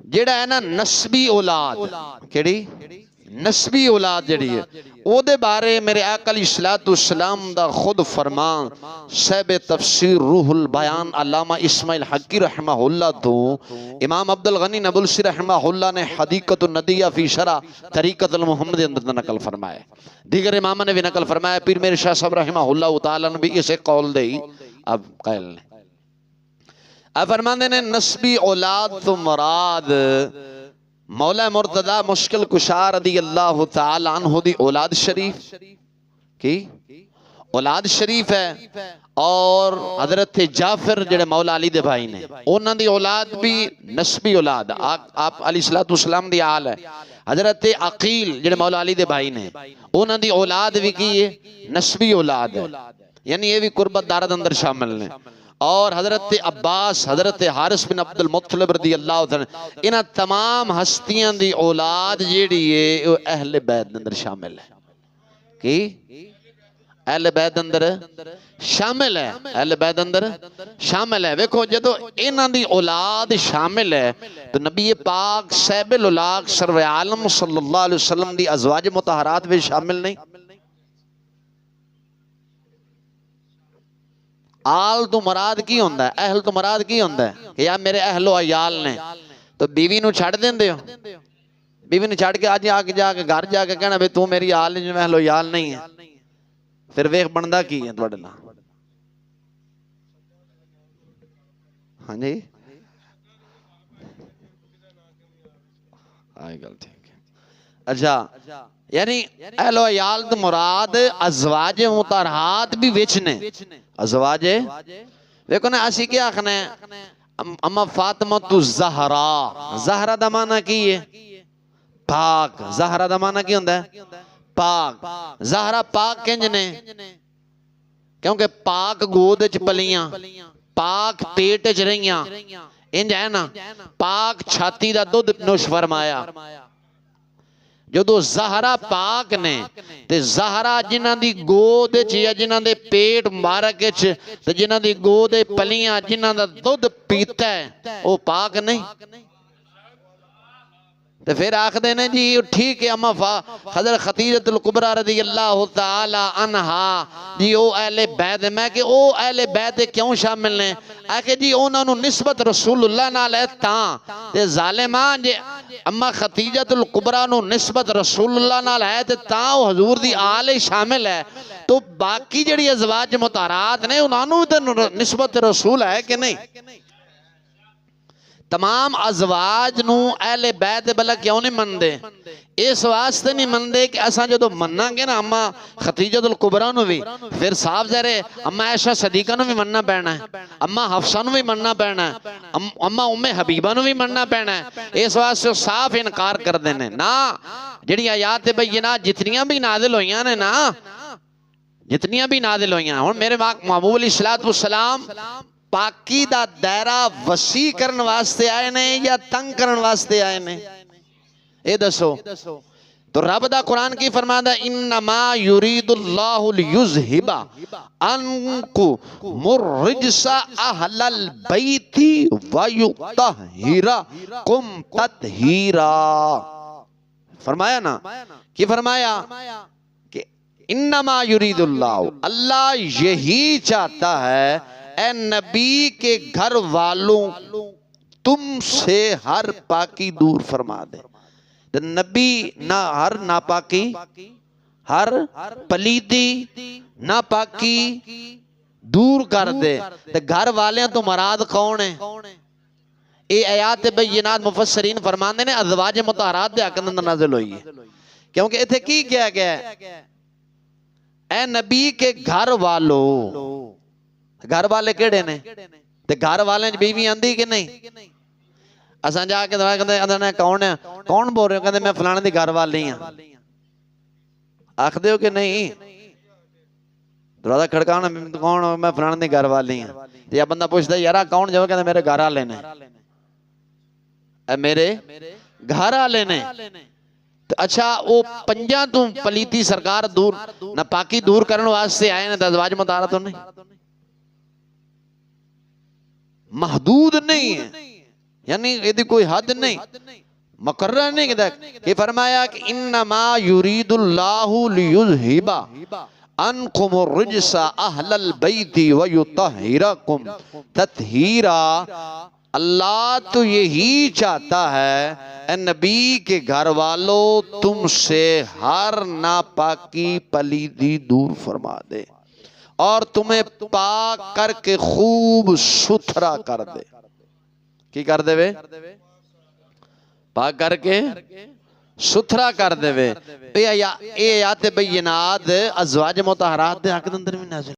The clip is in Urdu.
جیڑا ہے نا نسبی اولاد کیڑی نسبی اولاد جڑی ہے او دے بارے میرے آقا علیہ الصلوۃ والسلام دا خود فرمان صاحب تفسیر روح البیان علامہ اسماعیل حقی رحمہ اللہ تو امام عبد الغنی نابلسی رحمہ اللہ نے حدیقۃ الندیہ فی شرح طریقۃ المحمد اندر نقل فرمایا دیگر امامہ نے بھی نقل فرمایا پیر میرے شاہ صاحب رحمہ اللہ تعالی نے بھی اسے قول دے اب قائل نے اب فرماندے نے نسبی اولاد تو مراد مولا مرتضی مشکل کشا رضی اللہ تعالی عنہ دی اولاد شریف کی اولاد شریف ہے اور حضرت جعفر جڑے مولا علی دے بھائی نے انہاں دی اولاد بھی نسبی اولاد آپ علیہ الصلوۃ والسلام دی آل ہے حضرت عقیل جڑے مولا علی دے بھائی نے انہاں دی اولاد بھی کی ہے نسبی اولاد ہے یعنی یہ بھی قربت دارد اندر شامل نے اور حضرت عباس حضرت حارث بن عبد المطلب رضی اللہ عنہ انہاں تمام ہستیاں دی اولاد جیڑی ہے وہ اہل بیت اندر شامل ہے کی اہل بیت اندر شامل ہے اہل بیت اندر شامل ہے ویکھو جدو انہاں دی اولاد شامل ہے تو نبی پاک صاحب الاولاق سرور عالم صلی اللہ علیہ وسلم دی ازواج مطہرات بھی شامل نہیں آل تو مراد کی ہوندہ ہے اہل تو مراد کی ہوندہ ہے کہ یا میرے اہل و عیال نے تو بیوی نو چھڑ دیں دے ہو بیوی نو چھڑ کے آج جا کے گھر جا کے کہنا بے تو میری آل جو اہل و عیال نہیں ہے پھر ویخ بندہ کی ہے توڑے نا ہاں جی آئی گل ٹھیک ہے اچھا یعنی اہل و عیال تو مراد ازواج مطہرات بھی وچنے ازواج ویکھو نا اسی کیا آخنا ہے اما فاطمہ زہرا زہرا دا معنی کی ہے پاک زہرا دا معنی کی ہوندہ ہے پاک زہرا پاک کنجنے کیونکہ پاک گودج پلیاں پاک پیٹج رہیاں انج ہے نا پاک چھاتی دا دودھ نوش فرمایا جدو زہرا پاک نے تے زہرا جنہ دی گود یا جنہ دے پیٹ مبارک تے جنہ دی گود پلیاں جنہ دا دودھ پیتا ہے وہ پاک نہیں تو پھر آخ دینے جی ٹھیک ہے اما حضرت خدیجہ الکبریٰ رضی اللہ تعالی عنہا جی او اہل بیت میں کہ او اہل بیت کیوں شامل ہیں آکے جی انہوں نے نسبت رسول اللہ نال ہے تاں تے ظالمان جی اما خدیجہ الکبریٰ نو نسبت رسول اللہ نال ہے تاں او حضور دی آل شامل ہے تو باقی جڑی ازواج مطہرات نے انہوں نے نسبت رسول ہے کہ نہیں تمام ازواج نو اہل بیت بلا کیوں نہیں مندے اس واسطے نہیں مندے کہ اساں جو مننا گے نا اما خدیجہ الکبریٰ نو بھی پھر صاف ظاہر اما عائشہ صدیقہ نو بھی مننا پینا ہے اما حفصہ نو بھی مننا پینا ہے اما ام حبیبہ نو بھی مننا پینا ہے اس واسطے صاف انکار کر دینے نا جڑی آیات بینات جتنیاں بھی نازل ہوئیاں نے نا جتنیاں بھی نازل ہوئیاں ہوں میرے محبوب علیہ السلام پاکی دا دائرہ وسیع کرن واسطے آئے نے یا تنگ کرن واسطے آئے نے اے دسو تو رب دا قرآن کی فرماتا انما یرید اللہ لیذہب عنکم الرجس اہل البیت ویطہرکم تطہیرا فرمایا نا کی فرمایا کہ انما یرید اللہ یہی چاہتا ہے اے نبی کے گھر والوں تم سے ہر پاکی دور فرما دے نبی نہ ہر ناپاکی ہر پلیتی ناپاکی دور کر دے گھر والے تو مراد کون ہیں اے آیات بینات مفسرین فرماندے نے ازواج مطہرات دے حق اندر نازل ہوئی ہے کیونکہ ایتھے کی کیا گیا ہے اے نبی کے گھر والوں گھر والے کیڑے نے تے گھر والے بیوی آندی کہ نہیں اساں جا کے دعا کہندے اندر کون ہے کون بول رہے ہو کہندے میں فلانے دی گھر والی ہاں آکھ دیو کہ نہیں دروازہ کھڑکانا کون ہو میں فلانے دی گھر والی ہاں یا بندہ پوچھتا ہے یارا کون جو کہندے میرے گھر والے نے اے میرے گھر والے نے اچھا وہ پنجاں تو پلیتی سرکار دور نہ پاکی دور کرنے واسطے آئے نے ازواج مطہرات نہیں محدود نہیں ہے یعنی یہ کوئی حد نہیں، مقرر نہیں کہ فرمایا کہ انما یرید اللہ لیذہب عنکم الرجس اہل البیت ویطہرکم تطہیرا، اللہ تو یہی چاہتا ہے اے نبی کے گھر والوں تم سے ہر ناپاکی پلیدی دور فرما دے اور تمہیں پاک کر کے خوب ستھرا کر دے۔ کی کر دے وے؟ پاک کر کے ستھرا کر دے وے۔ اے آیات بینات ازواج مطہرات دے حق اندر میں نازل